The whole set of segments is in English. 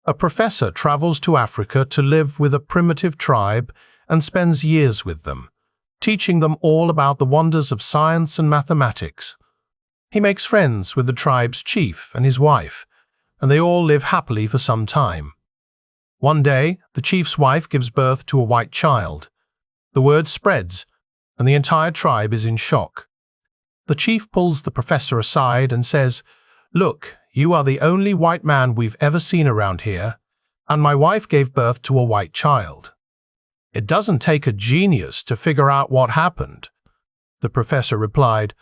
A professor travels to Africa to live with a primitive tribe and spends years with them, teaching them all about the wonders of science and mathematics. He makes friends with the tribe's chief and his wife, and they all live happily for some time. One day, the chief's wife gives birth to a white child. The word spreads, and the entire tribe is in shock. The chief pulls the professor aside and says, "Look, you are the only white man we've ever seen around here, and my wife gave birth to a white child. It doesn't take a genius to figure out what happened." The professor replied,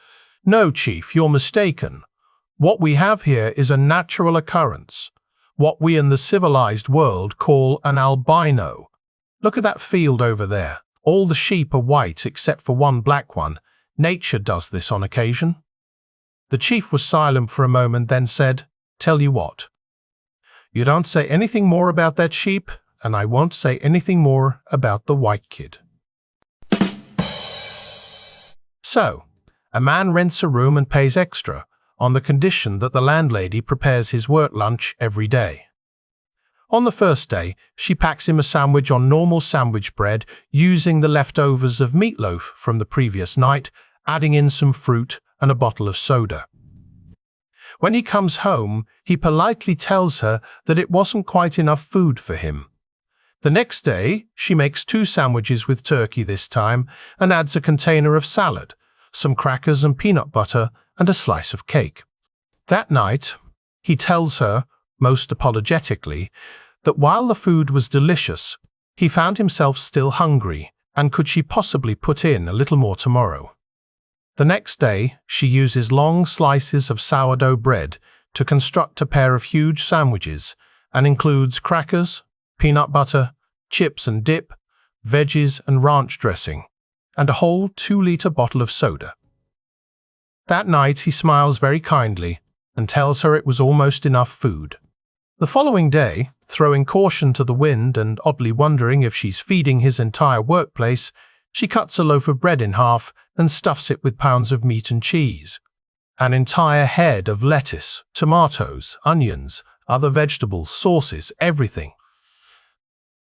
"No, chief, you're mistaken. What we have here is a natural occurrence, what we in the civilized world call an albino. Look at that field over there. All the sheep are white except for one black one. Nature does this on occasion." The chief was silent for a moment, then said, "Tell you what. You don't say anything more about that sheep, and I won't say anything more about the white kid." So, a man rents a room and pays extra, on the condition that the landlady prepares his work lunch every day. On the first day, she packs him a sandwich on normal sandwich bread, using the leftovers of meatloaf from the previous night, adding in some fruit and a bottle of soda. When he comes home, he politely tells her that it wasn't quite enough food for him. The next day, she makes 2 sandwiches with turkey this time and adds a container of salad, some crackers and peanut butter, and a slice of cake. That night, he tells her, most apologetically, that while the food was delicious, he found himself still hungry, and could she possibly put in a little more tomorrow. The next day, she uses long slices of sourdough bread to construct a pair of huge sandwiches, and includes crackers, peanut butter, chips and dip, veggies and ranch dressing, and a whole 2-liter bottle of soda. That night, he smiles very kindly and tells her it was almost enough food. The following day, throwing caution to the wind and oddly wondering if she's feeding his entire workplace, she cuts a loaf of bread in half and stuffs it with pounds of meat and cheese. An entire head of lettuce, tomatoes, onions, other vegetables, sauces, everything.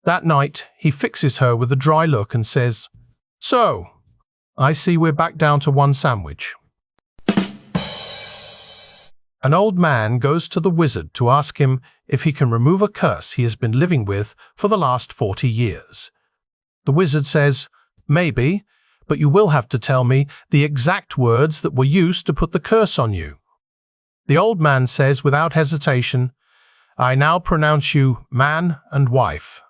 That night, he fixes her with a dry look and says, "So, I see we're back down to 1 sandwich." An old man goes to the wizard to ask him if he can remove a curse he has been living with for the last 40 years. The wizard says, "Maybe, but you will have to tell me the exact words that were used to put the curse on you." The old man says without hesitation, "I now pronounce you man and wife."